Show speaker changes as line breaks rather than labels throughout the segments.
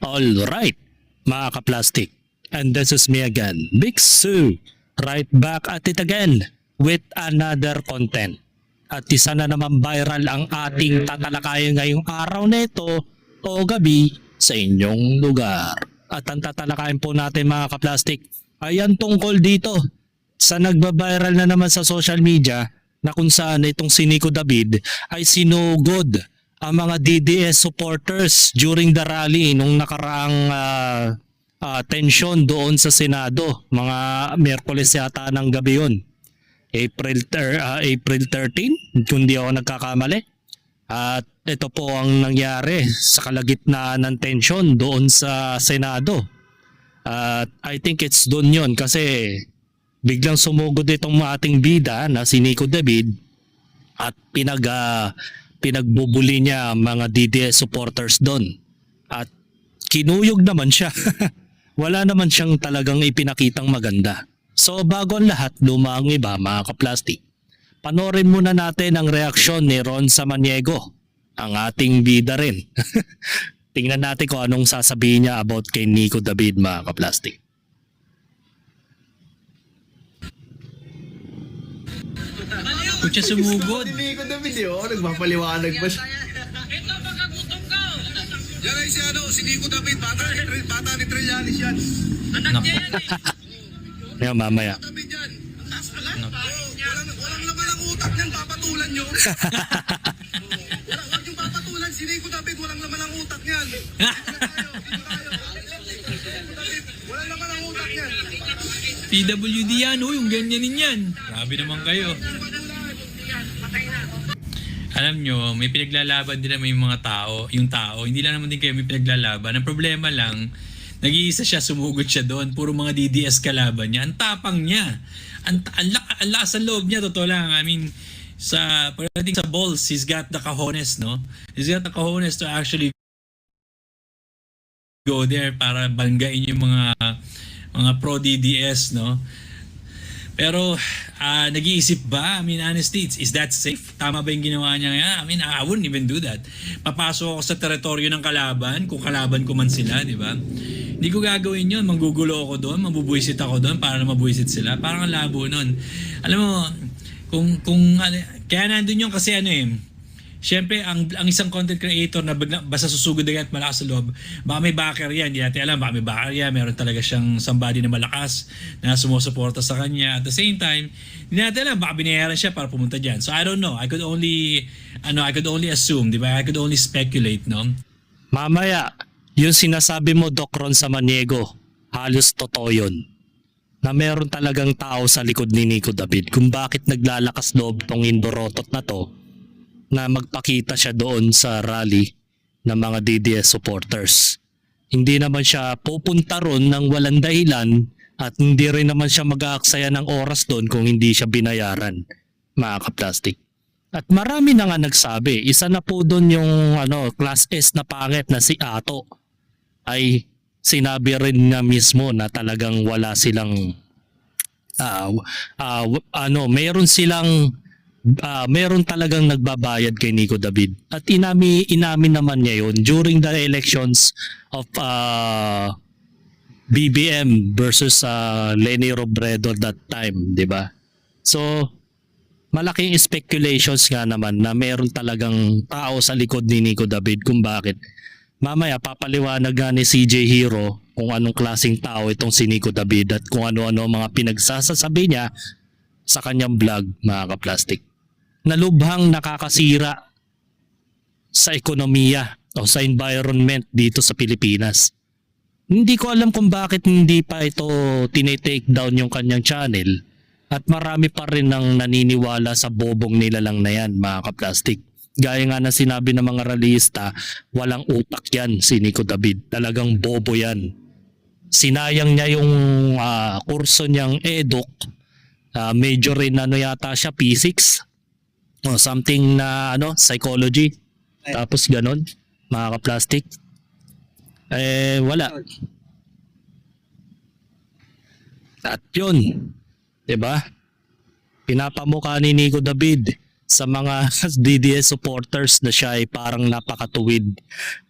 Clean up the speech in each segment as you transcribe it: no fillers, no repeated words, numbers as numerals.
Alright, mga ka-plastic. And this is me again, Big Sue. Right back at it again with another content. At isa na naman viral ang ating tatalakayin ngayong araw na ito o gabi sa inyong lugar. At ang tatalakayin po natin mga ka-plastic ay ang tungkol dito sa nagba-viral na naman sa social media na kung saan itong si Nico David ay sinugod ang mga DDS supporters during the rally nung nakaraang tensyon doon sa Senado. Mga Miyerkules yata ng gabi yun. April 13, kung di ako nagkakamali. At ito po ang nangyari sa kalagitnaan ng tensyon doon sa Senado. At I think it's doon yun kasi biglang sumugod itong ating bida na si Nico David at pinagbubuli niya mga DDS supporters doon. At kinuyog naman siya. Wala naman siyang talagang ipinakitang maganda. So bago ang lahat, luma ang iba mga ka-plastic. Panorin muna natin ang reaksyon ni Ron Samaniego, ang ating bida rin. Tingnan natin kung anong sasabihin niya about kay Nico David mga ka-plastic.
Kung siya sumugod.
Hindi ko David nagpapaliwanag pa siya.
Ito baka gutom ka.
Yan ay si Nico David, bata ni Trillanes yan.
Anak niya yan eh.
Ngayon mamaya.
David yan. Ang taas ka lang. Walang laman ang utak niyan, papatulan nyo. Huwag yung papatulan, si Nico David, walang laman ang utak niyan. Dito tayo. Walang laman ang utak niyan.
PWD yan, yung ganyanin yan. Grabe naman kayo. Alam nyo, may pinaglalaban din naman yung mga tao, hindi lang naman din kayo may pinaglalaban. Ang problema lang, nag-iisa siya, sumugod siya doon, puro mga DDS kalaban niya. Ang tapang niya. Ang lakas ng loob niya, totoo lang. I mean, pagdating sa balls, he's got the cojones, no? He's got the cojones to actually go there para banggain yung mga pro-DDS, no? Pero nag-iisip ba? I mean, honestly, is that safe? Tama ba yung ginawa niya ngayon? I mean, I wouldn't even do that. Papasok ako sa teritoryo ng kalaban, kung kalaban ko man sila, di ba? Hindi ko gagawin yun. Manggugulo ako doon, mabubuisit ako doon para na mabuisit sila. Parang ang labo nun. Alam mo, kaya nandun yun kasi syempre, ang isang content creator na basta susugod agad at malakas sa loob, baka may backer yan, hindi natin alam, baka may backer yan, meron talaga siyang somebody na malakas na sumusuporta sa kanya. At the same time, hindi natin alam, baka binayaran siya para pumunta dyan. So I don't know, I could only assume, di ba? I could only speculate, no?
Mamaya, yung sinasabi mo Doc Ron Samaniego, halos totoo yun. Na meron talagang tao sa likod ni Nico David kung bakit naglalakas loob tong Indorotot na to na magpakita siya doon sa rally ng mga DDS supporters. Hindi naman siya pupunta ron ng walang dahilan at hindi rin naman siya mag-aaksaya ng oras doon kung hindi siya binayaran, mga ka-plastic. At marami na nga nagsabi, isa na po doon yung class S na pangit na si Ato ay sinabi rin na mismo na talagang wala silang meron talagang nagbabayad kay Nico David. At inamin naman niya yun during the elections of BBM versus Leni Robredo that time, di ba? So, malaking speculations nga naman na meron talagang tao sa likod ni Nico David kung bakit. Mamaya papaliwanag nga ni CJ Hero kung anong klaseng tao itong si Nico David at kung ano-ano mga pinagsasasabi niya sa kanyang vlog, mga ka-plastic. Na lubhang nakakasira sa ekonomiya o sa environment dito sa Pilipinas. Hindi ko alam kung bakit hindi pa ito tinitake down yung kanyang channel at marami pa rin nang naniniwala sa bobong nila lang na yan, mga ka-plastic. Gaya nga na sinabi ng mga rallyista, walang utak yan si Nico David. Talagang bobo yan. Sinayang niya yung kurso niyang EDUC. Major rin yata siya, P6. O something na psychology. Tapos ganon, mga ka-plastic. Wala. At yun, 'di ba? Pinapamukha ni Nico David sa mga DDS supporters na siya ay parang napakatuwid.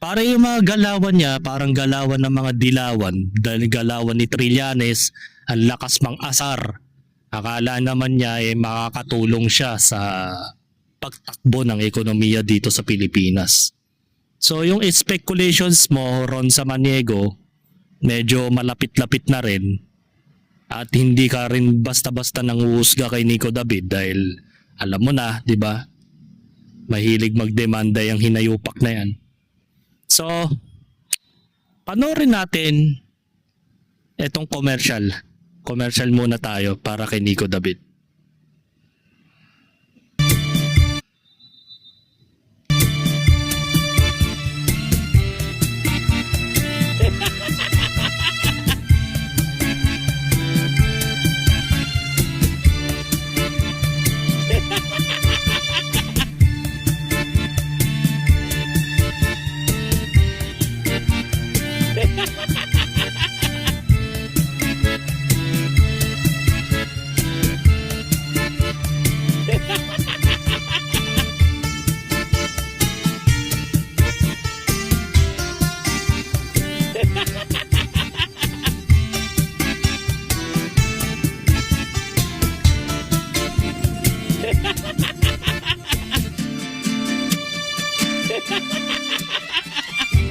Para yung mga galawan niya, parang galawan ng mga dilawan. Dahil galawan ni Trillanes, ang lakas mang asar. Akala naman niya ay makakatulong siya sa pagtakbo ng ekonomiya dito sa Pilipinas. So yung speculations mo, Ron Samaniego, medyo malapit-lapit na rin. At hindi ka rin basta-basta nanguhusga kay Nico David dahil alam mo na, di ba? Mahilig magdemanda yung hinayupak na yan. So, panoorin natin itong commercial. Commercial muna tayo para kay Nico David.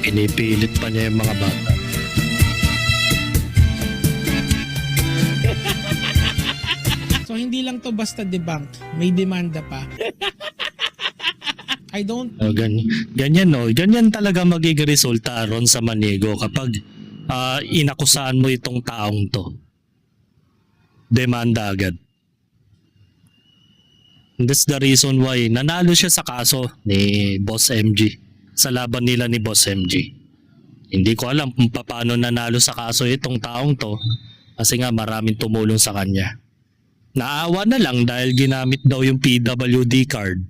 Pinipilit pa niya yung mga bata.
So hindi lang to basta debunk, may demanda pa. I don't
Ganyan no, ganyan talaga magiging resulta Ron Samaniego kapag inakusahan mo itong taong to. Demanda agad. That's the reason why nanalo siya sa kaso ni Boss MG. Sa laban nila ni Boss MG. Hindi ko alam kung paano nanalo sa kaso itong taong to kasi nga maraming tumulong sa kanya. Naawa na lang dahil ginamit daw yung PWD card.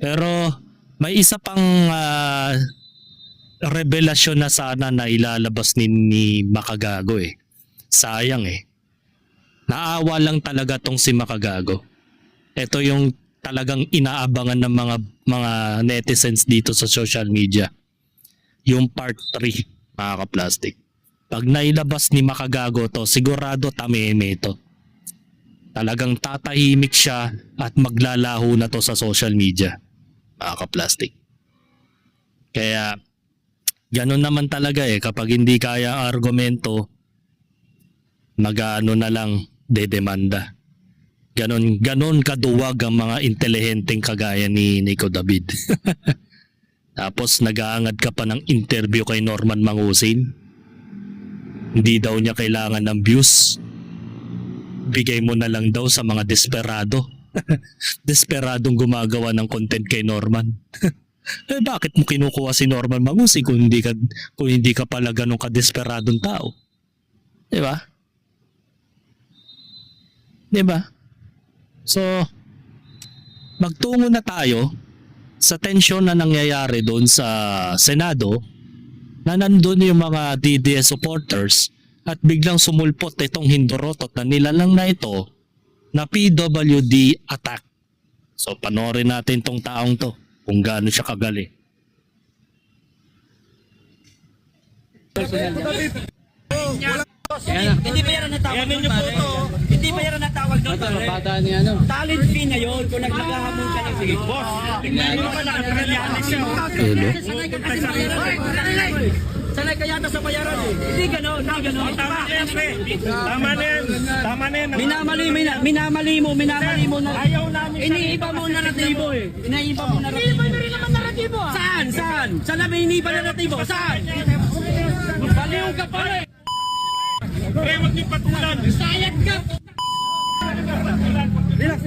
Pero may isa pang revelasyon na sana na ilalabas ni Makagago eh. Sayang eh. Naawa lang talaga tong si Makagago. Ito yung talagang inaabangan ng mga netizens dito sa social media. Yung part 3, mga ka-plastic. Pag nailabas ni Makagago to, sigurado tameme ito. Talagang tatahimik siya at maglalaho na to sa social media, mga ka-plastic. Kaya, ganun naman talaga eh. Kapag hindi kaya ang argumento, mag-ano na lang, dedemanda. Ganon kaduwag ang mga intelihenteng kagaya ni Nico David. Tapos nag-aangad ka pa ng interview kay Norman Mangusin. Hindi daw niya kailangan ng views. Bigay mo na lang daw sa mga desperado. Desperadong gumagawa ng content kay Norman. Eh bakit mo kinukuha si Norman Mangusin kung hindi ka pala ganun ka-desperadong tao? 'Di ba? 'Di ba? So, magtungo na tayo sa tensyon na nangyayari doon sa Senado na nandun yung mga DDS supporters at biglang sumulpot itong hindorotot na nilalang na ito na PWD attack. So, panoorin natin tong taong to kung gaano siya kagali.
Hindi ba yan ang natawag doon, pare? Hindi ba yan ang natawag doon, pare?
Bata ni ano?
Talent fee na yun kung nagkakahamon ka ng sige. Boss, tingnan mo naman nakakaralyales siya. Sanay ka kasi bayaran. Sanay ka yata sa bayaran eh. Hindi ganon, hindi ganon. Tama na yan, pre. Tama na yan. Minamali mo na. Ayaw namin. Iniiba mo na naratibo eh. Iniiba mo na naratibo. Iniiba na rin naman naratibo ah. Saan? Saan na may iniiba na naratibo? Saan? Baliw ka pare. Eh, wag niyo patulan. Sayad ka. Relax.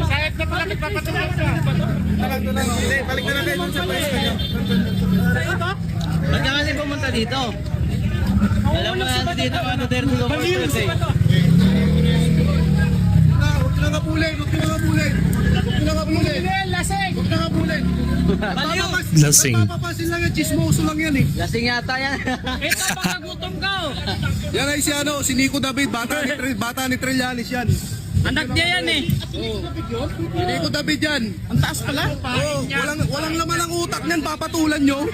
Sayad ka pala, nagpapatulan ka.
Balik na natin sa pwesto niyo.
Ba't ka kasi pumunta dito? Alam mo na dito ka Duterte supporters eh.
Huwag na nga pulay. Lasing. Huwag na nga pulay.
Lasing.
Papapasin lang yan, chismoso lang yan eh.
Lasing yata yan.
Ito, baka gutom ka.
Yan ay si Nico David, bata ni Trillanes yan.
Anak niya yan eh.
Nico David yan.
Ang taas pala.
Walang laman ang utak niyan, papatulan nyo.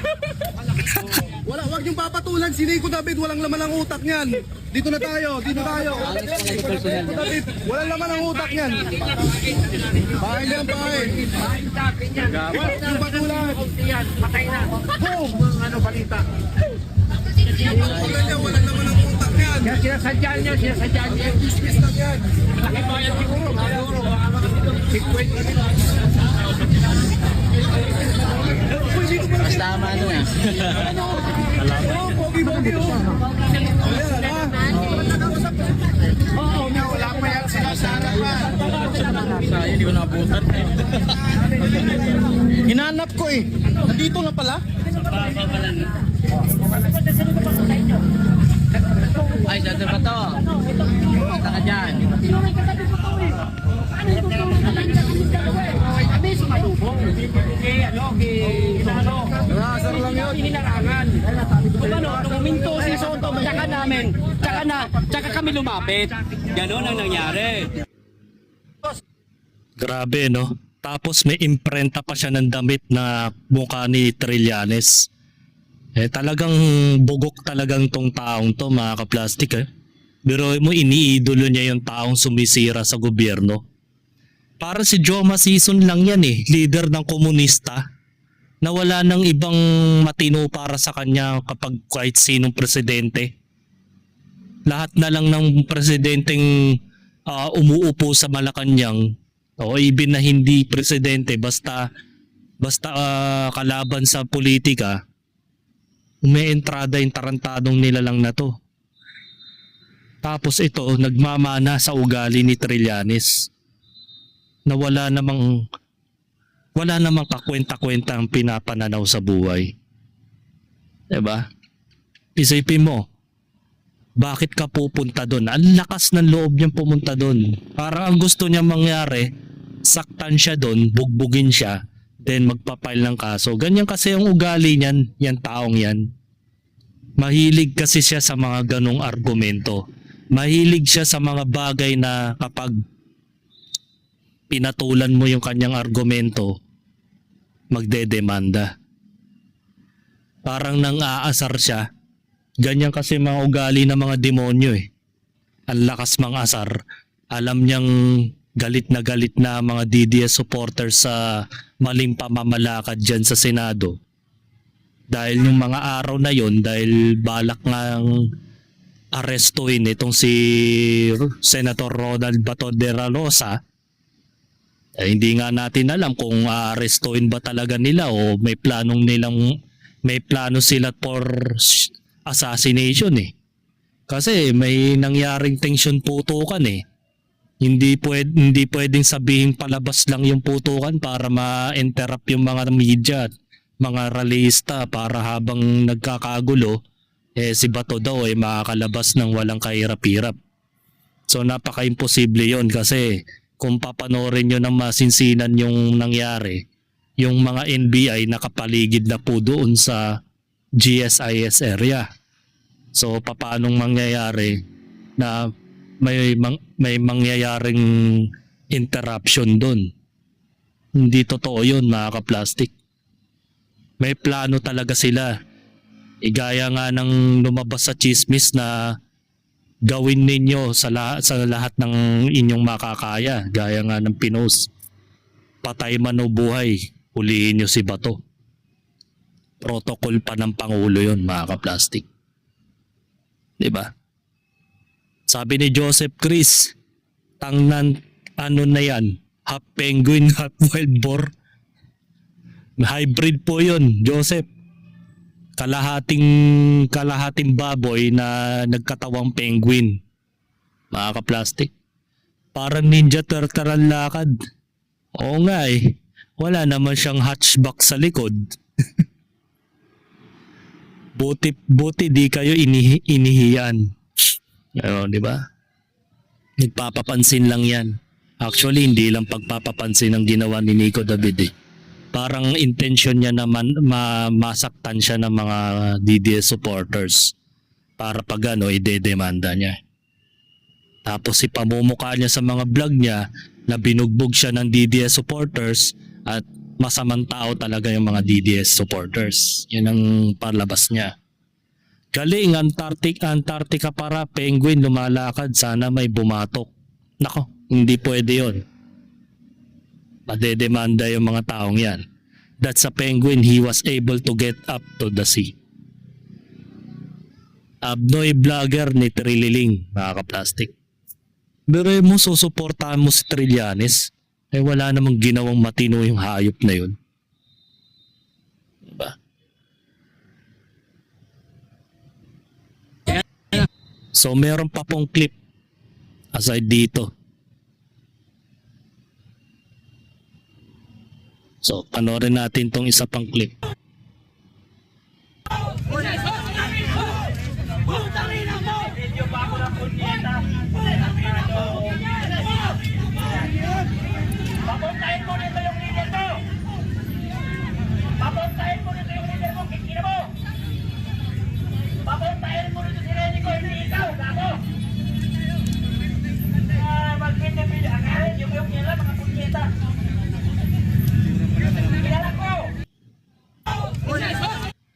Wag yung papatulan si Nico David, walang laman ang utak niyan. Dito na tayo. Nico David, walang laman ang utak niyan. Bahay niyan, bahay. Wag yung patulan.
Patay na.
Boom! Patulan niya, walang laman ang utak niyan.
Sinasadya niya.
Business lang yan.
Laki bayan siguro.
Mas tama ano eh.
Oh, pogi-pogi oh. Ayan, ha? Wala pa yan sila sa harapan.
Hindi ko nakabutan.
Hinanap ko eh. Nandito nga pala.
Ay, dito ba to? Punta ka dyan.
Nakasar lang yun.
Hinarangan. Ano, nung uminto si Soto, tsaka kami lumapit. Ganon ang nangyari.
Grabe, no? Tapos may imprenta pa siya ng damit na mukha ni Trillanes. Talagang bugok talagang tong taong to, mga kaplastik eh. Pero mo iniidolo niya yung taong sumisira sa gobyerno. Para si Joma Sison lang yan eh, leader ng komunista. Na wala nang ibang matino para sa kanya kapag kahit sinong presidente. Lahat na lang ng presidenteng umuupo sa Malacanang o even na hindi presidente basta kalaban sa politika, umeentrada yung tarantadong nila lang na to. Tapos ito, nagmamana sa ugali ni Trillanes na wala namang kakwenta-kwenta ang pinapananaw sa buhay. Diba? Isipin mo, bakit ka pupunta doon? Ang lakas ng loob niyang pumunta doon. Parang ang gusto niya mangyari, saktan siya doon, bugbugin siya, then magpapile ng kaso. Ganyan kasi ang ugali niyan, yan taong yan. Mahilig kasi siya sa mga ganong argumento. Mahilig siya sa mga bagay na kapag pinatulan mo yung kanyang argumento, magdedemanda. Parang nang aasar siya. Ganyan kasi mga ugali ng mga demonyo eh. Ang lakas mang asar. Alam niyang galit na mga DDS supporters sa maling pamamalakad dyan sa Senado. Dahil yung mga araw na yon, dahil balak ngang arestuin itong si Senator Ronald Bato de la Rosa, hindi nga natin alam kung aarestuin ba talaga nila o may plano sila for assassination eh. Kasi may nangyaring tension putukan eh. Hindi pwedeng sabihin palabas lang yung putukan para ma-interrupt yung mga media at mga rallyista para habang nagkakagulo si Bato daw makakalabas ng walang kahirap-hirap. So napaka-imposible yon kasi kung papanorin nyo ng masinsinan yung nangyari, yung mga NBI nakapaligid na po doon sa GSIS area. So paanong mangyayari na may mangyayaring interruption doon? Hindi totoo yun, mga kaplastik. May plano talaga sila. Igaya nga ng lumabas sa chismis na gawin ninyo sa lahat ng inyong makakaya. Gaya nga ng pinost. Patay man o buhay, hulihin nyo si Bato. Protocol pa ng Pangulo yun, mga kaplastik. Diba? Sabi ni Joseph Chris, tangnan ano na yan, half penguin, half wild boar. Hybrid po yun, Joseph. Kalahating baboy na nagkatawang penguin. Mga kaplastik. Parang Ninja Turtle ang lakad. Oo nga eh. Wala naman siyang hatchback sa likod. Buti di kayo inihiyan. Ano, di ba? Nagpapapansin lang yan. Actually, hindi lang pagpapapansin ang ginawa ni Nico David eh. Parang intention niya naman masaktan siya ng mga DDS supporters para pag idedemanda niya. Tapos ipamumukha niya sa mga vlog niya na binugbog siya ng DDS supporters at masamang tao talaga yung mga DDS supporters. Yan ang palabas niya. Galing, Antarctica para penguin lumalakad, sana may bumatok. Nako, hindi pwede yon. Madedemanda yung mga taong yan. That's a penguin, he was able to get up to the sea. Abnoy vlogger ni Trililing, mga kaplastik. Pero mo susuportahan mo si Trillanes, eh wala namang ginawang matino yung hayop na yun. Diba? So meron pa pong clip aside dito. So panoorin natin tong isa pang clip.
Papuntahin mo nito yung leader mo! Papuntahin mo nito yung leader mo! Kikina mo! Papuntahin mo nito si Renico, hindi ikaw! Gago! Magpinipili. Akarin yung nila, mga punyeta. Kilala ko!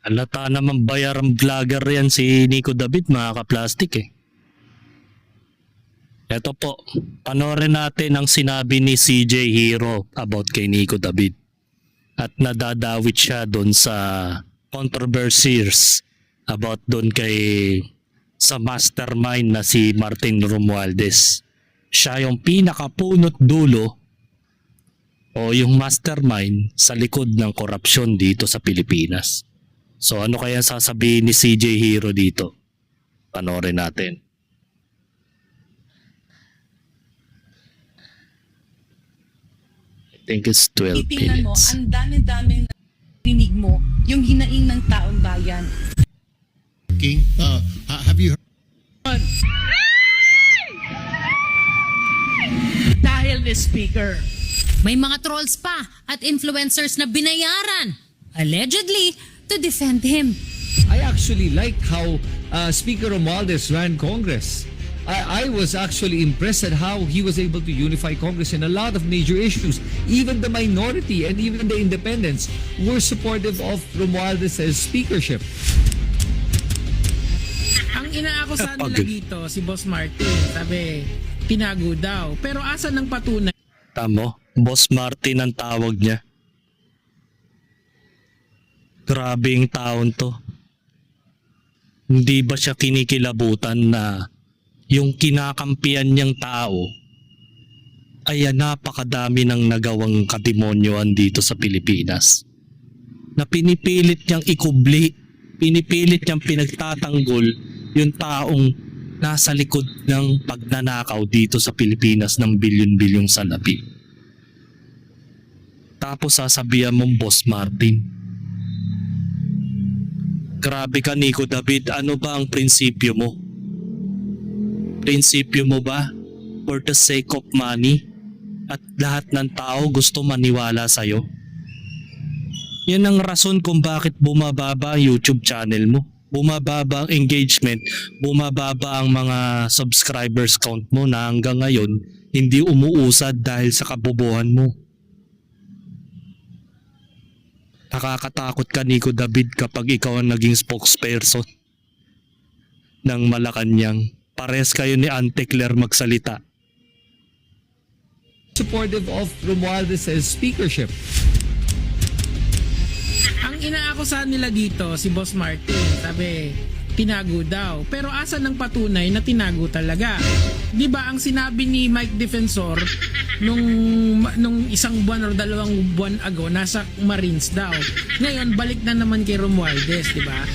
Halata naman bayarang vlogger yan si Nico David, mga kaplastik eh. Ito po, panoorin natin ang sinabi ni CJ Hero about kay Nico David. At nadadawit siya doon sa controversies about doon sa mastermind na si Martin Romualdez. Siya yung pinakapunot dulo o yung mastermind sa likod ng korupsyon dito sa Pilipinas. So ano kaya sasabihin ni CJ Hero dito? Panoorin natin. I think it's 12
Titingnan mo,
minutes.
ang dami-daming narinig mo, yung hinaing ng taong bayan.
Have you
Dahil ni speaker.
May mga trolls pa at influencers na binayaran, allegedly, to defend him.
I actually liked how Speaker Romualdez ran Congress. I was actually impressed at how he was able to unify Congress in a lot of major issues. Even the minority and even the independents were supportive of Romualdez's speakership.
Ang inaakusahan nila dito, si Boss Martin, sabi, tinago daw. Pero asan ng patunay?
Tamo, Boss Martin ang tawag niya. Grabe yung taon to. Hindi ba siya kinikilabutan na yung kinakampihan niyang tao ay napakadami ng nagawang kademonyoan dito sa Pilipinas? Na pinipilit niyang ikubli, pinipilit niyang pinagtatanggol yung taong nasa likod ng pagnanakaw dito sa Pilipinas ng bilyon-bilyong salapi. Tapos sasabihan mong Boss Martin. Grabe ka, Nico David, ano ba ang prinsipyo mo? Prinsipyo mo ba for the sake of money at lahat ng tao gusto maniwala sa'yo? Yan ang rason kung bakit bumababa ang YouTube channel mo. Bumababa ang engagement, bumababa ang mga subscribers count mo na hanggang ngayon hindi umuusad dahil sa kabobohan mo. Nakakatakot ka, Nico David, kapag ikaw ang naging spokesperson ng Malacanang. Pares kayo ni Ante Claire magsalita.
Supportive of Romualdez's speakership.
Ang inaakusahan nila dito, si Boss Martin, sabi, tinago daw. Pero asan ng patunay na tinago talaga? Di ba ang sinabi ni Mike Defensor nung isang buwan o 2 buwan ago, nasa Marines daw. Ngayon, balik na naman kay Romualdez, di ba?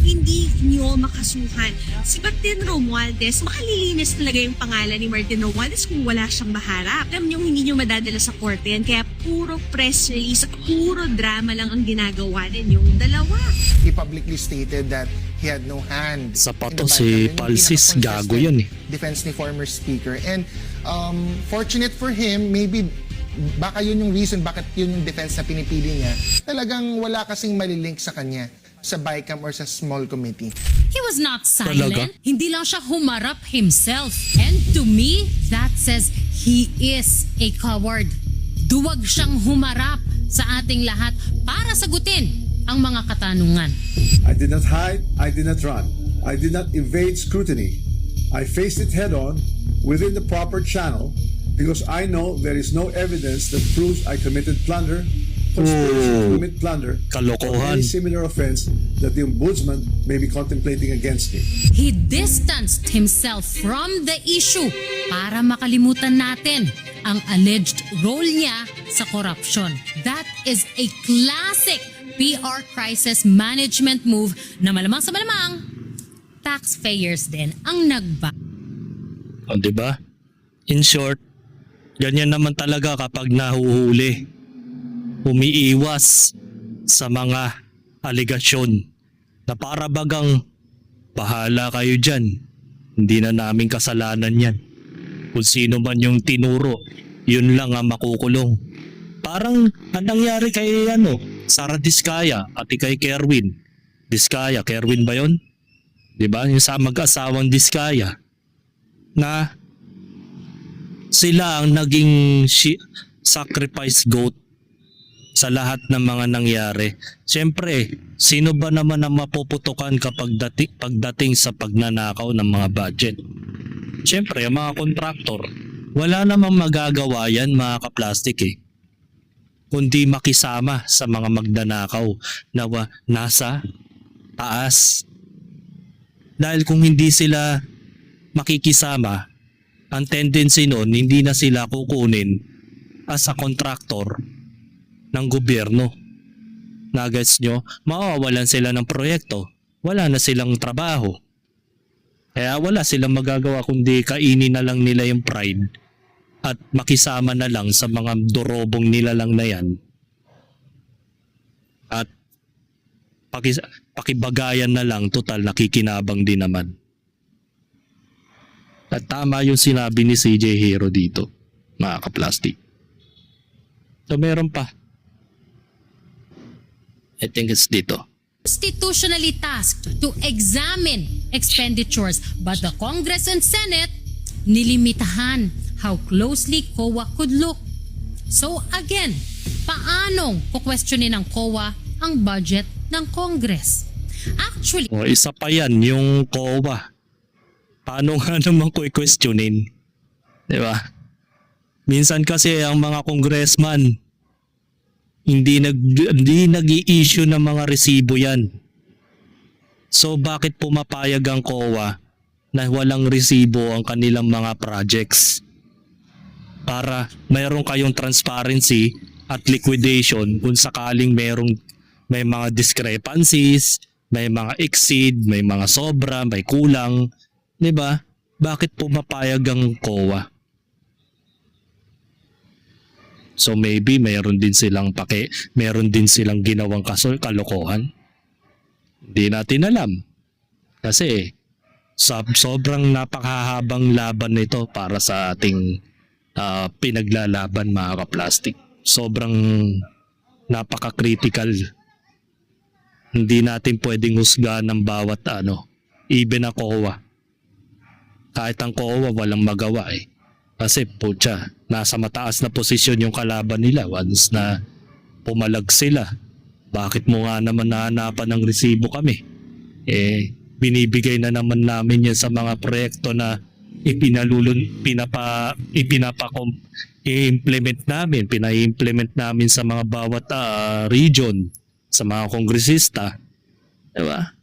Hindi nyo makasuhan si Martin Romualdez. Makalilinis talaga yung pangalan ni Martin Romualdez kung wala siyang maharap. Alam nyo, hindi nyo madadala sa korte yan. Kaya puro press release at puro drama lang ang ginagawa din yung dalawa.
He publicly stated that he had no hand.
Sa pato
in the
si
Biden.
Palsis, gago yun eh.
Defense ni former speaker. And fortunate for him, maybe baka yun yung reason bakit yun yung defense na pinipili niya. Talagang wala kasing malilink sa kanya. sa BICAM or sa small committee.
He was not silent.
Talaga?
Hindi lang siya humarap himself. And to me, that says he is a coward. Duwag siyang humarap sa ating lahat para sagutin ang mga katanungan.
I did not hide, I did not run. I did not evade scrutiny. I faced it head on within the proper channel because I know there is no evidence that proves I committed plunder, conspiracy to commit plunder, or
Kalokohan.
any similar offense that the Ombudsman may be contemplating against me.
He distanced himself from the issue para makalimutan natin ang alleged role niya sa corruption. That is a classic PR crisis management move na malamang sa malamang taxpayers din ang nagba.
O, di ba? In short, ganyan naman talaga kapag nahuhuli. Umiiwas sa mga aligasyon na para bagang bahala kayo dyan. Hindi na namin kasalanan yan. Kung sino man yung tinuro, yun lang ang makukulong. Parang ang nangyari kay Sara Diskaya at kay Kerwin. Diskaya, Kerwin ba yun? Diba? Yung sa mag-asawang Diskaya na sila ang naging sacrifice goat sa lahat ng mga nangyari. Siyempre, sino ba naman ang mapuputukan kapag pagdating sa pagnanakaw ng mga budget? Siyempre, ang mga kontraktor, wala namang magagawa yan mga kaplastik kundi makisama sa mga magnanakaw na nasa taas. Dahil kung hindi sila makikisama, ang tendency nun, hindi na sila kukunin as a contractor ng gobyerno. Nagets nyo, mawawalan sila ng proyekto. Wala na silang trabaho. Kaya wala silang magagawa kundi kainin na lang nila yung pride at makisama na lang sa mga dorobong nila lang na yan. At pakibagayan na lang, total nakikinabang din naman. At tama yung sinabi ni CJ Hero dito, mga kaplastik. So meron pa. I think it's dito.
Constitutionally tasked to examine expenditures, but the Congress and Senate nilimitahan how closely COA could look. So again, paanong kukwestiyonin ng COA ang budget ng Congress? Actually,
O, isa pa yan, yung COA. Paano nga naman ko i-questionin? Diba? Minsan kasi ang mga congressman, hindi nag-i-issue ng mga resibo yan. So bakit pumapayag ang COA na walang resibo ang kanilang mga projects? Para mayroon kayong transparency at liquidation kung sakaling may mga discrepancies, may mga exceed, may mga sobra, may kulang. Diba? Bakit pumapayag ang COA? So maybe mayroon din silang ginawang kalokohan. Hindi natin alam. Kasi sobrang napakahabang laban nito para sa ating pinaglalaban mga kaplastik. Sobrang napaka-critical. Hindi natin pwedeng husgahan ng bawat even na COA. Kahit ang COA walang magawa Kasi putya, nasa mataas na posisyon yung kalaban nila once na pumalag sila. Bakit mo nga naman nahanapan ng resibo kami? Binibigay na naman namin yan sa mga proyekto na pina-implement namin sa mga bawat region, sa mga kongresista. Diba?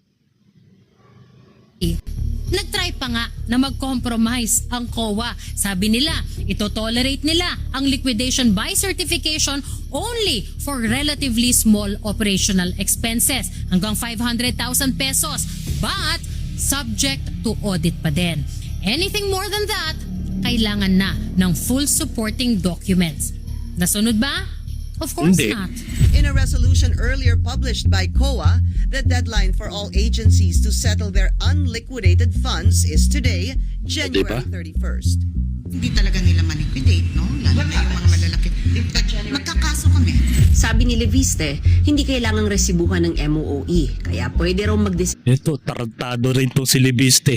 nagtry pa nga na mag-compromise ang COA. Sabi nila, ito-tolerate nila ang liquidation by certification only for relatively small operational expenses, hanggang 500,000 pesos, but subject to audit pa din. Anything more than that, kailangan na ng full supporting documents. Nasunod ba? Of course
Hindi.
not.
In a resolution earlier published by COA, the deadline for all agencies to settle their unliquidated funds is today, January 31st. Hindi talaga nila ma-liquidate, no? Lalo na yung mga malalaki. Magkakaso kami.
Sabi ni Leviste, hindi kailangang resibuhan ng MOOE, kaya pwede raw
Ito, tarantado rin to si Libiste.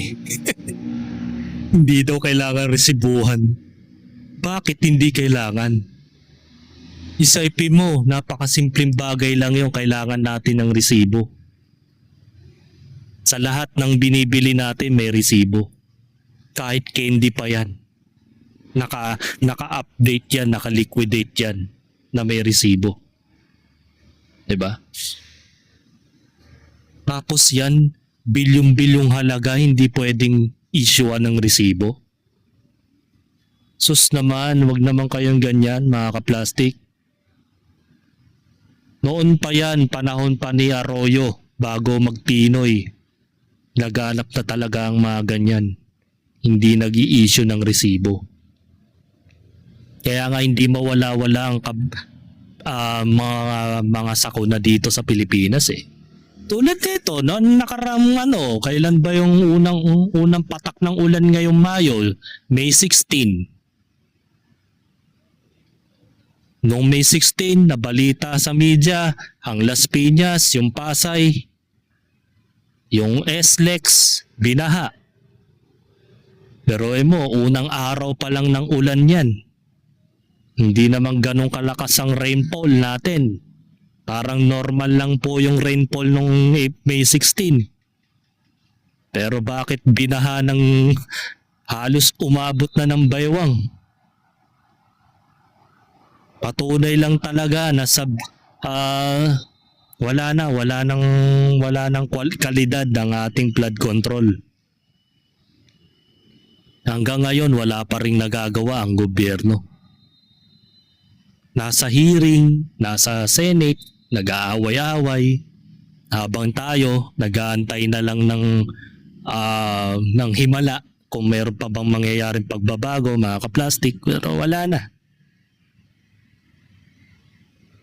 Hindi daw kailangan resibuhan. Bakit hindi kailangan? Isipin mo, napakasimpleng bagay lang yung kailangan natin ng resibo. Sa lahat ng binibili natin may resibo. Kahit candy pa yan. Naka-update yan, naka-liquidate yan na may resibo. 'Di ba? Tapos yan, bilyong-bilyong halaga hindi pwedeng issuean ng resibo. Sus naman, wag naman kayong ganyan mga ka-plastic. Noon pa yan, panahon pa ni Arroyo, bago mag-Pinoy. Naganap na talaga ang mga ganyan. Hindi nag-i-issue ng resibo. Kaya nga hindi mawala-wala ang mga sakuna dito sa Pilipinas eh. Tulad nito, no, nakaramang kailan ba yung unang patak ng ulan ngayong Mayo? May 16. Noong May 16, nabalita sa media, ang Las Piñas, yung Pasay, yung SLEX, binaha. Pero unang araw pa lang ng ulan yan. Hindi naman ganun kalakas ang rainfall natin. Parang normal lang po yung rainfall nung May 16. Pero bakit binaha ng halos umabot na ng baywang? Patunay lang talaga na wala nang kalidad ng ating flood control. Hanggang ngayon wala pa ring nagagawa ang gobyerno. Nasa hearing, nasa Senate, nag-aaway-away, habang tayo nag-aantay na lang ng himala kung meron pa bang mangyayaring pagbabago mga ka-plastic, pero wala na.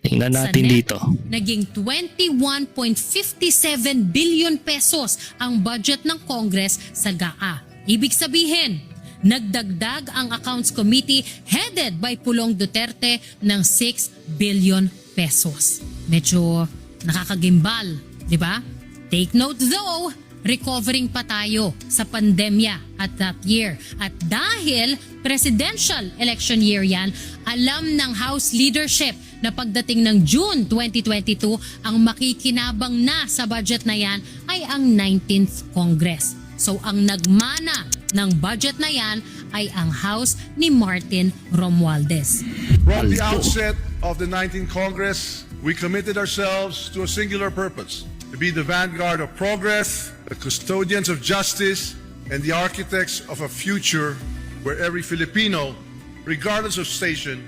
Tingnan natin
Sa NEP,
dito.
Naging 21.57 billion pesos ang budget ng Congress sa GAA. Ibig sabihin, nagdagdag ang Accounts Committee headed by Pulong Duterte ng 6 billion pesos. Medyo nakakagimbal, di ba? Take note though, recovering pa tayo sa pandemya at that year. At dahil presidential election year yan, alam ng House leadership na pagdating ng June 2022, ang makikinabang na sa budget na yan ay ang 19th Congress. So ang nagmana ng budget na yan ay ang House ni Martin Romualdez.
From the outset of the 19th Congress, we committed ourselves to a singular purpose: to be the vanguard of progress, the custodians of justice, and the architects of a future where every Filipino, regardless of station,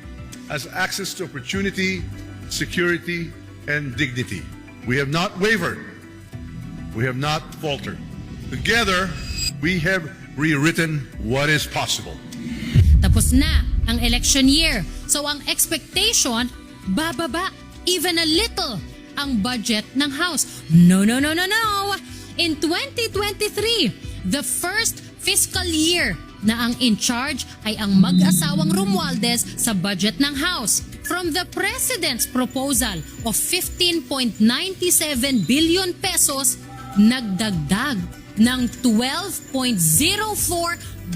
has access to opportunity, security, and dignity. We have not wavered. We have not faltered. Together, we have rewritten what is possible.
Tapos na ang election year. So ang expectation, bababa even a little ang budget ng House. No. In 2023, the first fiscal year na ang in charge ay ang mag-asawang Romualdez sa budget ng House. From the President's proposal of 15.97 billion pesos, nagdagdag ng 12.04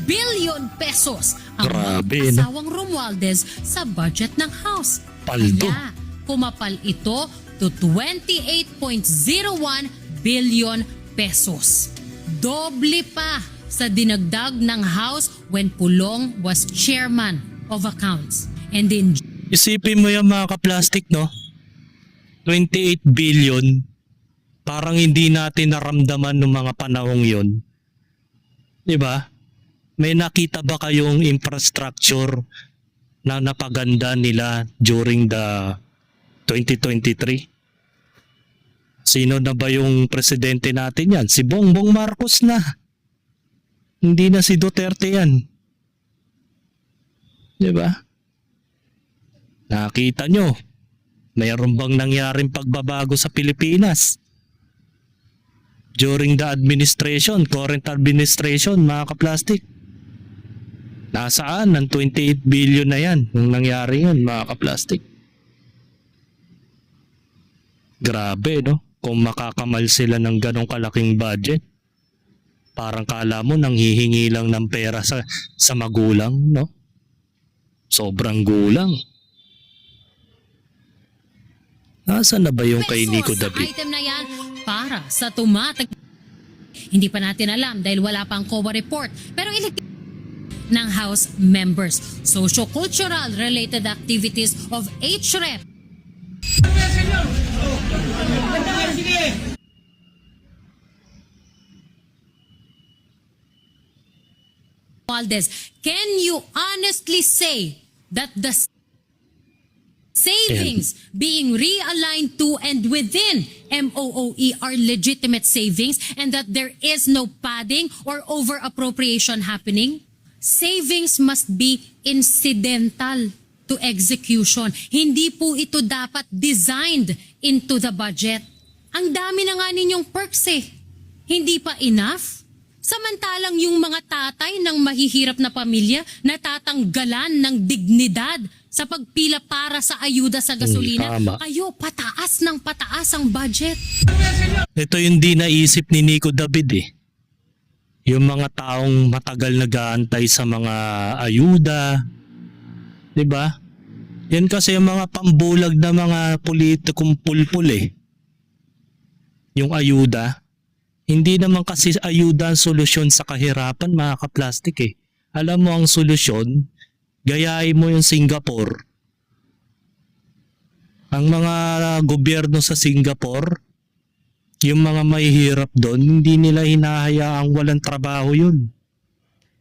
billion pesos ang
Grabe,
mag-asawang Romualdez sa budget ng House.
Paldo.
Kaya kumapal ito to 28.01 billion pesos. Doble pa sa dinagdag ng House when Pulong was chairman of accounts. And in
Isipin mo yung mga ka-plastic, no? 28 billion. Parang hindi natin naramdaman ng mga panahong yon. 'Di ba? May nakita ba kayong infrastructure na napaganda nila during the 2023? Sino na ba yung presidente natin yan? Si Bongbong Marcos na. Hindi na si Duterte yan. 'Di ba? Nakita nyo, mayroon bang nangyaring pagbabago sa Pilipinas? During the administration, current administration, mga ka-plastic. Nasaan ng 28 billion na yan nung nangyari yun, mga kaplastik? Grabe, no? Kung makakamal sila ng ganong kalaking budget, parang kala mo nanghihingi lang ng pera sa magulang, no? Sobrang gulang. Nasaan na ba yung kay Nico
Sa
David?
item na yan para sa tumatag. Hindi pa natin alam dahil wala pang COA report. Pero ng House members. Socio-cultural related activities of HREP. Valdez, can you honestly say that the savings being realigned to and within MOOE are legitimate savings and that there is no padding or over appropriation happening? Savings must be incidental to execution. Hindi po ito dapat designed into the budget. Ang dami na nga ninyong perks eh. Hindi pa enough? Samantalang yung mga tatay ng mahihirap na pamilya natatanggalan ng dignidad sa pagpila para sa ayuda sa gasolina.
Tama.
Kayo, pataas ng pataas ang budget.
Ito yung di naisip ni Nico David eh. Yung mga taong matagal nag-aantay sa mga ayuda. 'Di ba? Yan kasi yung mga pambulag na mga politikong pulpul eh. Yung ayuda. Hindi naman kasi ayuda ang solusyon sa kahirapan, mga kaplastik eh. Alam mo ang solusyon, gayahin mo yung Singapore. Ang mga gobyerno sa Singapore, yung mga mahihirap doon, hindi nila hinahayaang walang trabaho yun.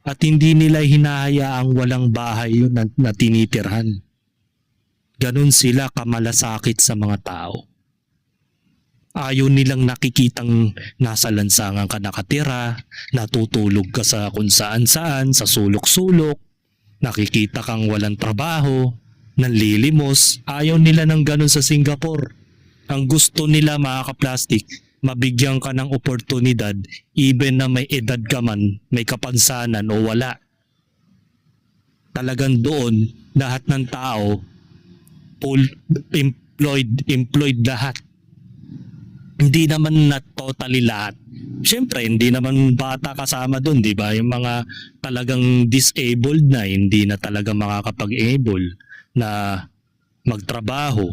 At hindi nila hinahayaang walang bahay yun na tinitirhan. Ganun sila kamalasakit sa mga tao. Ayaw nilang nakikitang nasa lansangan ka nakatira, natutulog ka sa kung saan-saan, sa sulok-sulok, nakikita kang walang trabaho, nanlilimos. Ayaw nila ng ganun sa Singapore. Ang gusto nila, mga kaplastik, mabigyan ka ng oportunidad even na may edad ka man, may kapansanan o wala. Talagang doon, lahat ng tao, employed lahat. Hindi naman na totally lahat. Siyempre, hindi naman bata kasama doon, di ba? Yung mga talagang disabled na, hindi na talaga makakapag-able na magtrabaho.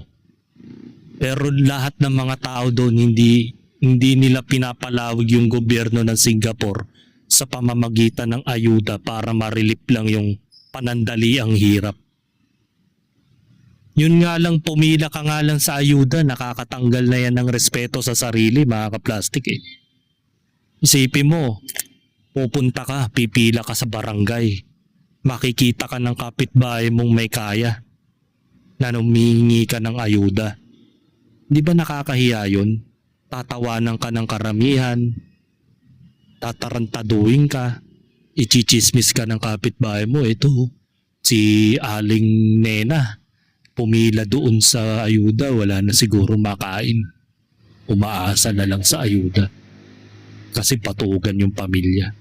Pero lahat ng mga tao doon, hindi nila pinapalawig yung gobyerno ng Singapore sa pamamagitan ng ayuda para ma-relieve lang yung panandaliang hirap. Yun nga lang, pumila ka nga lang sa ayuda, nakakatanggal na yan ng respeto sa sarili, mga kaplastik eh. Isipin mo, pupunta ka, pipila ka sa barangay, makikita ka ng kapitbahay mong may kaya na humihingi ka ng ayuda. Di ba nakakahiya yun? Tatawanan ka ng karamihan, tatarantaduhin ka, ichichismis ka ng kapitbahay mo. Ito, si Aling Nena, pumila doon sa ayuda, wala na siguro makain. Umaasa na lang sa ayuda. Kasi patugan yung pamilya.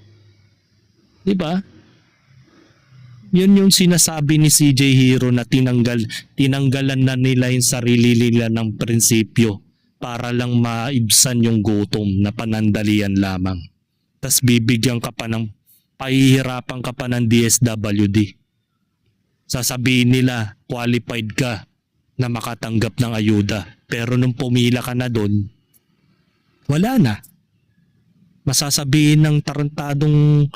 Di ba? Yun yung sinasabi ni CJ Hero na tinanggalan na nila yung sarili nila ng prinsipyo para lang maibsan yung gutom na panandalian lamang. Tas bibigyan ka pa ng, pahihirapan ka pa ng DSWD. Sasabihin nila, qualified ka na makatanggap ng ayuda. Pero nung pumila ka na doon, wala na. Masasabihin ng tarantadong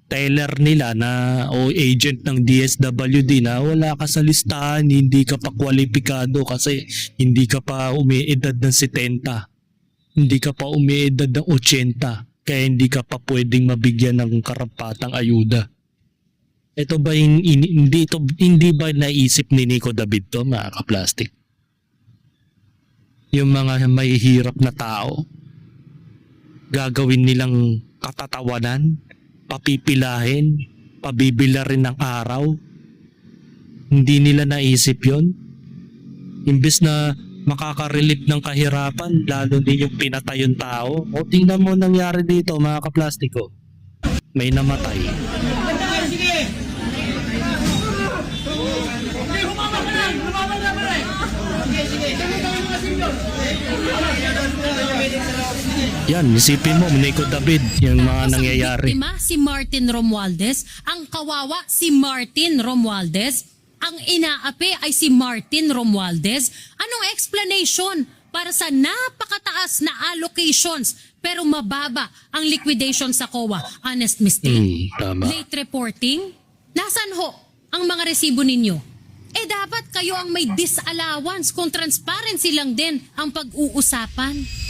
teller nila na o agent ng DSWD na wala ka sa listahan, hindi ka pa kwalipikado kasi hindi ka pa umiedad ng 70. Hindi ka pa umiedad ng 80. Kaya hindi ka pa pwedeng mabigyan ng karapatang ayuda. Ito ba hindi ba naisip ni Nico David to, mga kaplastik? Yung mga mahihirap na tao, gagawin nilang katatawanan, papipilahin, pabibila rin ng araw. Hindi nila naisip yon. Imbes na makaka-relieve ng kahirapan, lalo din yung pinatay yung tao. O tingnan mo nangyari dito, mga kaplastiko. May namatay. Yan, isipin mo, Nico David, yung mga
Tapos
nangyayari.
Ang biktima si Martin Romualdez, ang kawawa si Martin Romualdez, ang inaapi ay si Martin Romualdez. Anong explanation para sa napakataas na allocations pero mababa ang liquidation sa COA? Honest mistake?
Tama.
Late reporting? Nasaan ho ang mga resibo ninyo? Dapat kayo ang may disallowance kung transparency lang din ang pag-uusapan.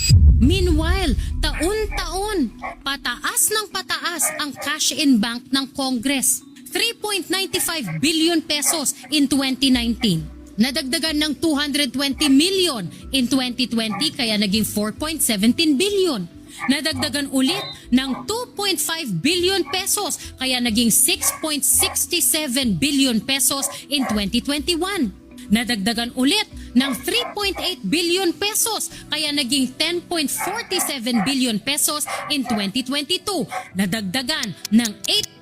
Meanwhile, taon-taon, pataas ng pataas ang cash in bank ng Congress. 3.95 billion pesos in 2019. Nadagdagan ng 220 million in 2020 kaya naging 4.17 billion. Nadagdagan ulit ng 2.5 billion pesos kaya naging 6.67 billion pesos in 2021. Nadagdagan ulit ng 3.8 billion pesos kaya naging 10.47 billion pesos in 2022. Nadagdagan ng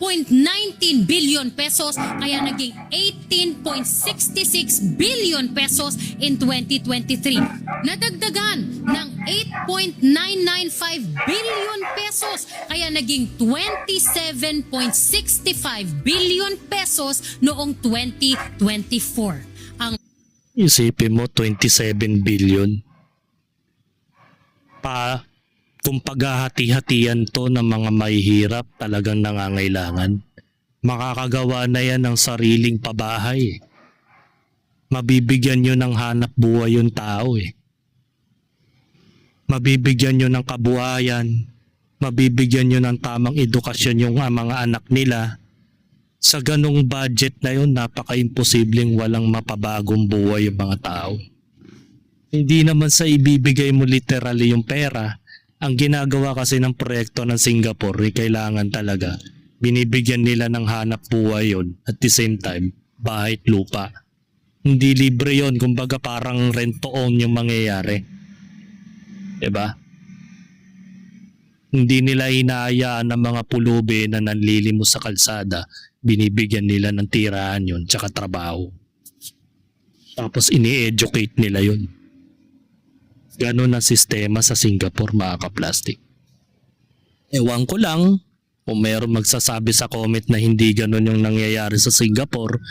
8.19 billion pesos kaya naging 18.66 billion pesos in 2023. Nadagdagan ng 8.995 billion pesos kaya naging 27.65 billion pesos noong 2024.
Isipin mo, 27 billion. Kung paghahati-hatian to ng mga mahihirap, talagang nangangailangan. Makakagawa na yan ng sariling pabahay. Mabibigyan nyo ng hanap buhay yung tao eh. Mabibigyan nyo ng kabuhayan. Mabibigyan nyo ng tamang edukasyon yung mga anak nila. Sa ganong budget na yun, napaka-imposibleng walang mapabagong buhay yung mga tao. Hindi naman sa ibibigay mo literally yung pera. Ang ginagawa kasi ng proyekto ng Singapore, kailangan talaga binibigyan nila ng hanap buhay yun at the same time, bahay at lupa. Hindi libre yun, kumbaga parang rent to own yung mangyayari. Diba? Hindi nila hinahayaan ng mga pulubi na nanlilimos sa kalsada. Binibigyan nila ng tirahan yun, tsaka trabaho. Tapos ini-educate nila yun. Ganon ang sistema sa Singapore, mga ka-plastic. Ewan ko lang kung meron magsasabi sa comment na hindi ganon yung nangyayari sa Singapore.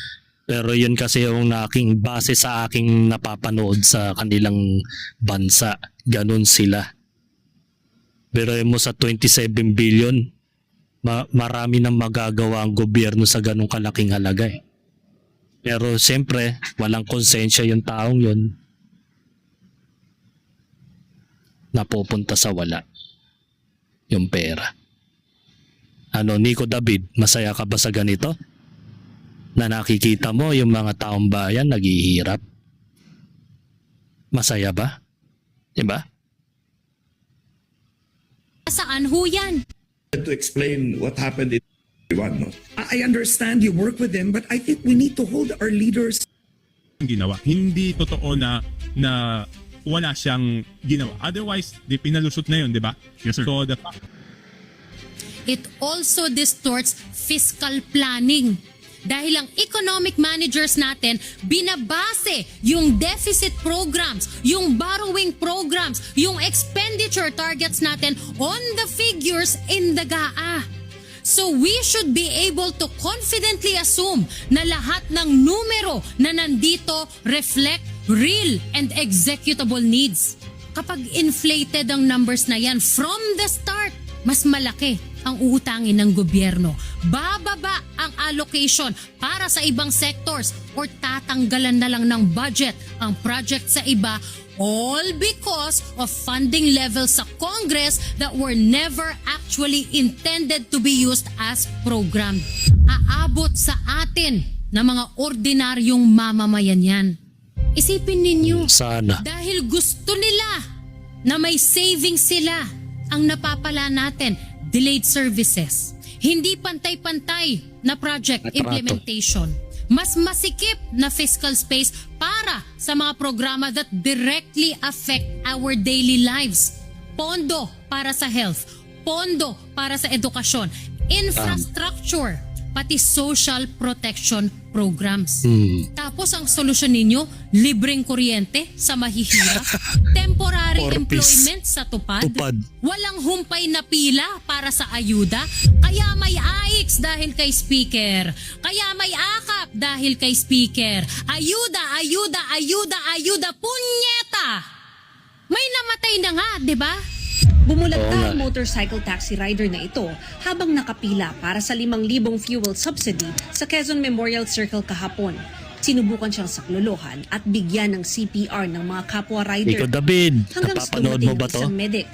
Pero yun kasi yung aking base sa aking napapanood sa kanilang bansa. Ganon sila. Pero mo sa 27 billion, marami nang magagawa ang gobyerno sa ganong kalaking halaga eh. Pero siyempre, walang konsensya yung taong yun. Napupunta sa wala yung pera. Ano, Nico David, masaya ka ba sa ganito? Na nakikita mo yung mga taong bayan naghihirap? Masaya ba? Diba?
Saan ho yan?
To explain what happened in 2021, no?
I understand you work with them, but I think we need to hold our leaders.
Ginawa. Hindi totoo na wala siyang ginawa. Otherwise, di pinalusot na yun, di ba? Yes, sir. So,
It also distorts fiscal planning. Dahil ang economic managers natin, binabase yung deficit programs, yung borrowing programs, yung expenditure targets natin on the figures in the GAA. So we should be able to confidently assume na lahat ng numero na nandito reflect real and executable needs. Kapag inflated ang numbers na yan from the start, mas malaki ang uutangin ng gobyerno. Bababa ang allocation para sa ibang sectors or tatanggalan na lang ng budget ang project sa iba, all because of funding levels sa Congress that were never actually intended to be used as program. Aabot sa atin na mga ordinaryong mamamayan yan. Isipin ninyo,
Sana.
dahil gusto nila na may savings sila, ang napapala natin, delayed services, hindi pantay-pantay na project
Atrato.
implementation, mas masikip na fiscal space para sa mga programa that directly affect our daily lives. Pondo para sa health, pondo para sa edukasyon, infrastructure pati social protection programs. Tapos ang solusyon ninyo, libreng kuryente sa mahihirap, temporary
Or
employment sa tupad,
Tupad.
walang humpay na pila para sa ayuda, kaya may AIX dahil kay speaker, kaya may AKAP dahil kay speaker, ayuda, ayuda, ayuda, ayuda, punyeta! May namatay na nga, di ba?
Bumulagta ang motorcycle taxi rider na ito habang nakapila para sa 5,000 fuel subsidy sa Quezon Memorial Circle kahapon. Sinubukan siyang saklolohan at bigyan ng CPR ng mga kapwa rider.
Nico David,
hanggang sa
napapanood mo
dumating
ba
ang
to?
isang medic.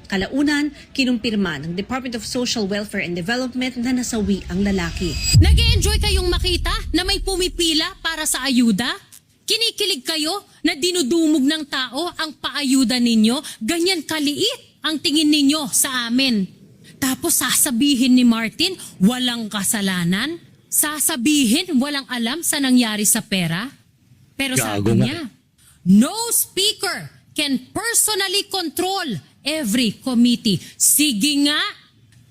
Kalaunan, kinumpirma ng Department of Social Welfare and Development na nasawi ang lalaki.
Nag-e-enjoy kayong makita na may pumipila para sa ayuda? Kinikilig kayo na dinudumog ng tao ang paayuda ninyo? Ganyan kaliit ang tingin ninyo sa amin. Tapos sasabihin ni Martin, walang kasalanan? Sasabihin, walang alam sa nangyari sa pera? Pero
Gago
sabi
nga.
niya, no speaker can personally control every committee. Sige nga,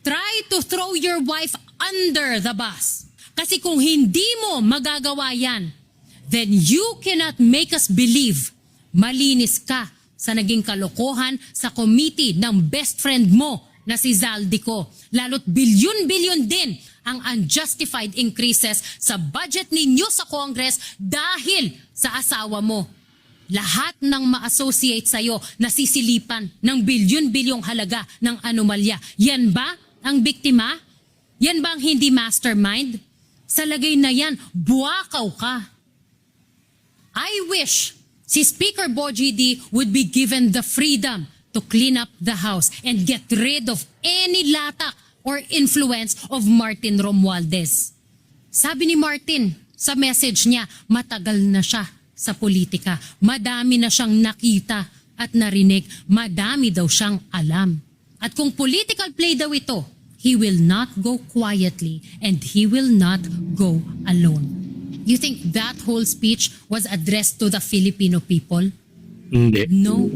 try to throw your wife under the bus. Kasi kung hindi mo magagawa yan, then you cannot make us believe malinis ka sa naging kalokohan sa committee ng best friend mo na si Zaldico. Lalo't bilyon-bilyon din ang unjustified increases sa budget ninyo sa Congress dahil sa asawa mo. Lahat ng ma-associate sa'yo nasisilipan ng bilyon-bilyong halaga ng anomalya. Yan ba ang biktima? Yan ba ang hindi mastermind? Sa lagay na yan, buwakaw ka. I wish si Speaker Bogie D would be given the freedom to clean up the House and get rid of any latak or influence of Martin Romualdez. Sabi ni Martin sa message niya, matagal na siya sa politika. Madami na siyang nakita at narinig. Madami daw siyang alam. At kung political play daw ito, he will not go quietly and he will not go alone. You think that whole speech was addressed to the Filipino people?
Hindi.
No.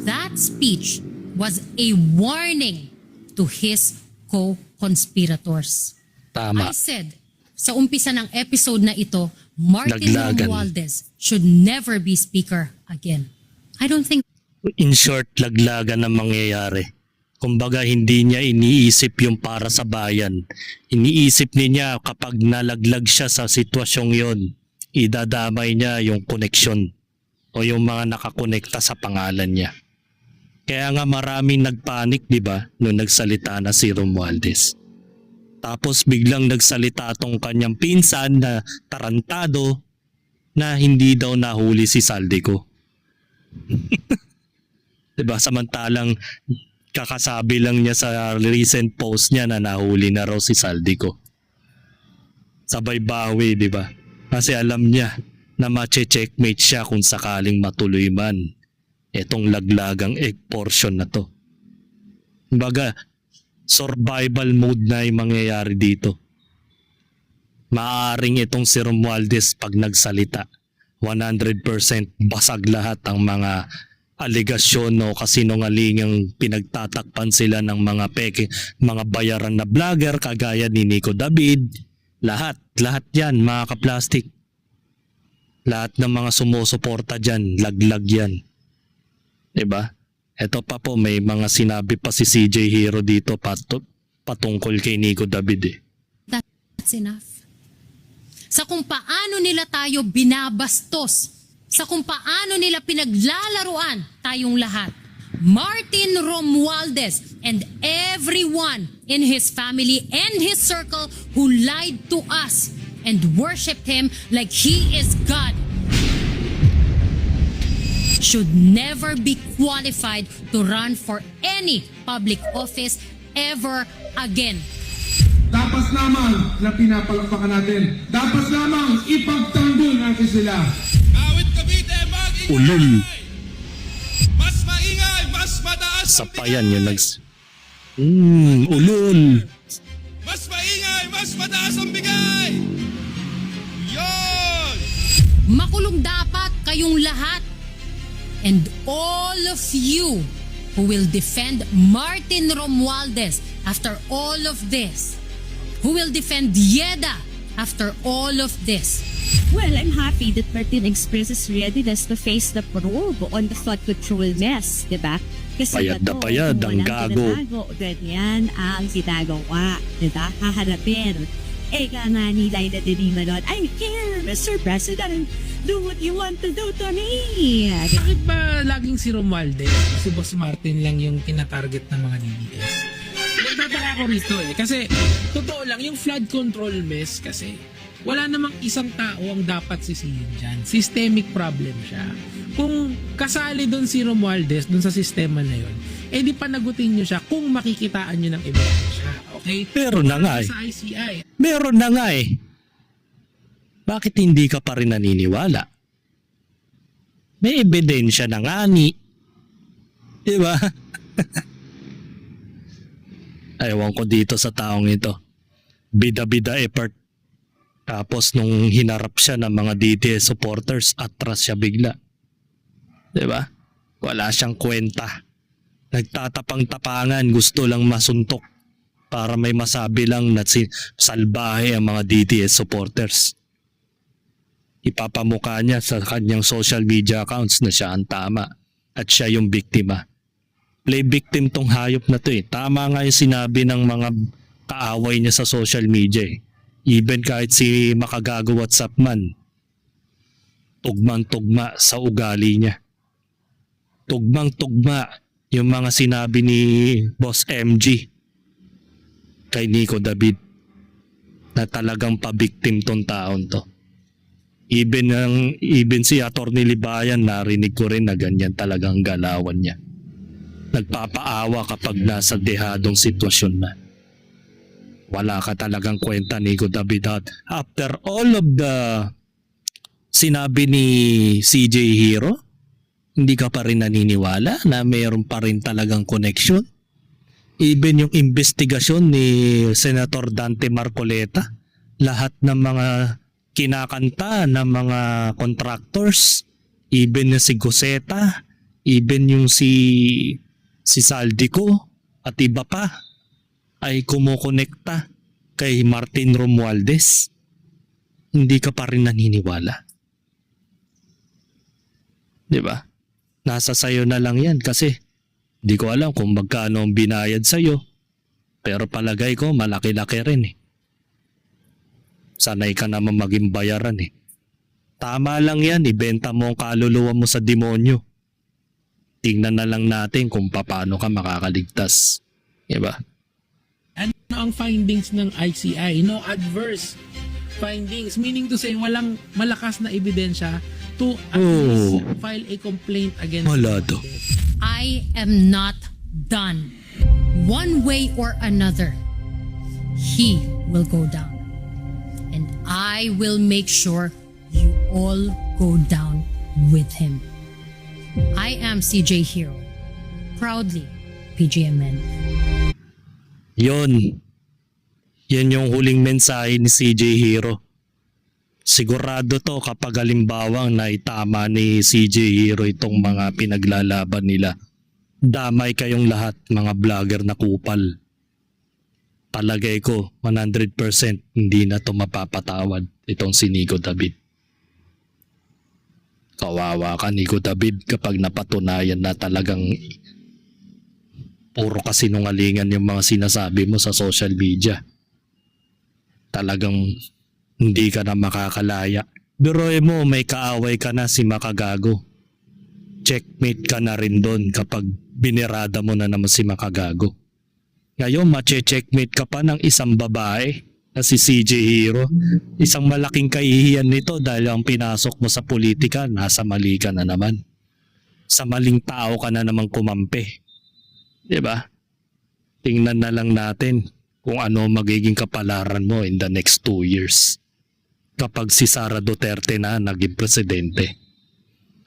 That speech was a warning to his co-conspirators.
Tama.
I said, sa umpisa ng episode na ito, Martin
Laglagan.
Romualdez should never be speaker again. I don't think
In short, laglagan ang mangyayari. Kumbaga, hindi niya iniisip yung para sa bayan. Iniisip niya kapag nalaglag siya sa sitwasyong yon, idadamay niya yung connection o yung mga nakakonekta sa pangalan niya. Kaya nga maraming nagpanik, di ba, nung nagsalita na si Romualdez. Tapos biglang nagsalita tong kanyang pinsan na tarantado na hindi daw nahuli si Zaldico. Diba, samantalang kakasabi lang niya sa recent post niya na nahuli na raw si Zaldico. Sabay bawi, di ba? Kasi alam niya na mache-checkmate siya kung sakaling matuloy man itong laglagang egg portion na to. Kumbaga, survival mode na yung mangyayari dito. Maaring itong si Romualdez pag nagsalita, 100% basag lahat ang mga aligasyon o kasinungalingang pinagtatakpan sila ng mga peke, mga bayaran na vlogger kagaya ni Nico David. Lahat yan mga kaplastik. Lahat ng mga sumusuporta dyan, laglag yan. Diba? Ito pa po, may mga sinabi pa si CJ Hero dito patungkol kay Nico David eh.
that's enough. Sa kung paano nila tayo binabastos, sa kung paano nila pinaglalaruan tayong lahat. Martin Romualdez and everyone in his family and his circle who lied to us and worshipped him like he is God should never be qualified to run for any public office ever again.
Dapat lamang na pinapalakpakan natin. Dapat lamang ipagtanggol natin sila.
Awit Cavite, mag-ingay!
Ulol.
Mas maingay, mas mataas
Sa
ang
payan yung
bigay!
ulol.
Mas maingay, mas mataas ang bigay! Yon!
Makulong dapat kayong lahat. And all of you who will defend Martin Romualdez after all of this, who will defend Yeda after all of this.
Well, I'm happy that Martin expresses readiness to face the probe on the thought control mess, di ba? Kasi
Payad na
bato,
payad,
kung
ang
walang
gago.
tinatago, ganyan ang ginagawa, di ba? Haharapin. Eka nga ni Laila de Lima nun, I'm here, Mr. President. Do what you want to do to me.
Bakit ba laging si Romualdez, si Boss Martin lang yung tinatarget ng mga DDS? Nagtataka ako rito kasi totoo lang, yung flood control mess kasi wala namang isang tao ang dapat sisihin dyan. Systemic problem siya. Kung kasali doon si Romualdez doon sa sistema na yun, di panagutin nyo siya kung makikitaan nyo ng ebidensya. Okay?
Pero na nga eh.
Sa ICI.
Meron na nga eh. Bakit hindi ka pa rin naniniwala? May ebidensya na nga ni. Diba? Ewan ko dito sa taong ito. Bida-bida effort. Tapos nung hinarap siya ng mga DDS supporters, atras siya bigla. Diba? Wala siyang kwenta. Nagtatapang-tapangan, gusto lang masuntok para may masabi lang na salbahe ang mga DDS supporters. Ipapamukha niya sa kanyang social media accounts na siya ang tama at siya yung biktima. Play victim tong hayop na to eh. Tama nga yung sinabi ng mga kaaway niya sa social media eh. Even kahit si makagago WhatsApp man, tugmang-tugma sa ugali niya. Tugmang-tugma yung mga sinabi ni Boss MG kay Nico David na talagang pabiktim tong taon to. Even si Atty. Libayan, narinig ko rin na ganyan talagang galawan niya. Nagpapaawa kapag nasa dehadong sitwasyon na. Wala ka talagang kwenta, Nico David. After all of the sinabi ni CJ Hero, hindi ka pa rin naniniwala na mayroon pa rin talagang connection? Even yung investigasyon ni Senator Dante Marcoleta, lahat ng mga kinakanta ng mga contractors, even yung si Guseta, even yung si Saldico at iba pa ay kumukonekta kay Martin Romualdez. Hindi ka pa rin naniniwala. Di ba? Nasa sayo na lang yan kasi di ko alam kung magkano ang binayad sa'yo. Pero palagay ko malaki-laki rin eh. Sanay ka naman maging bayaran eh. Tama lang yan, ibenta mo ang kaluluwa mo sa demonyo. Tingnan na lang natin kung paano ka makakaligtas. Diba?
Ano ang findings ng ICI? No adverse findings. Meaning to say, walang malakas na ebidensya to at least file a complaint against
Malado.
I am not done. One way or another, he will go down. And I will make sure you all go down with him. I am CJ Hero. Proudly, PGMN.
Yon yung huling mensahe ni CJ Hero. Sigurado to kapag halimbawang naitama ni CJ Hero itong mga pinaglalaban nila. Damay kayong lahat, mga vlogger na kupal. Palagay ko 100% hindi na to mapapatawad itong si Nico David. Kawawa ka, Nico David, kapag napatunayan na talagang puro kasinungalingan yung mga sinasabi mo sa social media. Talagang hindi ka na makakalaya. Biroy mo, may kaaway ka na si Makagago. Checkmate ka na rin doon kapag binirada mo na naman si Makagago. Ngayon, mache-checkmate ka pa ng isang babae na si CJ Hero. Isang malaking kahihiyan nito dahil ang pinasok mo sa politika, nasa mali ka na naman. Sa maling tao ka na naman kumampi. Diba? Tingnan na lang natin kung ano magiging kapalaran mo in the next 2 years. Kapag si Sara Duterte na naging presidente.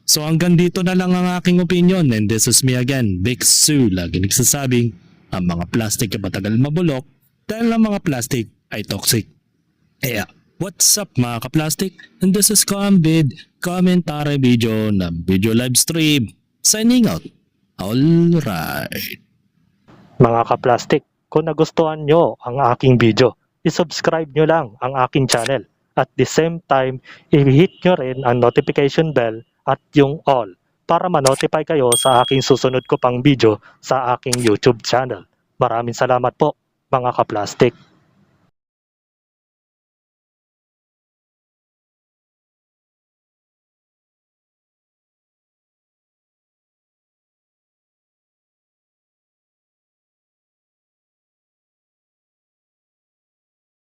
So hanggang dito na lang ang aking opinion, and this is me again, Big Sue, lagi nagsasabing ang mga plastic ay matagal mabulok dahil ang mga plastic ay toxic. Kaya, what's up mga ka-plastic? And this is Combid, commentary video na video live stream. Signing out. Alright. Mga ka-plastic, kung nagustuhan nyo ang aking video,
isubscribe nyo lang ang aking channel. At the same time, i-hit nyo rin ang notification bell at yung all para ma-notify kayo sa aking susunod ko pang video sa aking YouTube channel. Maraming salamat po mga kaplastik.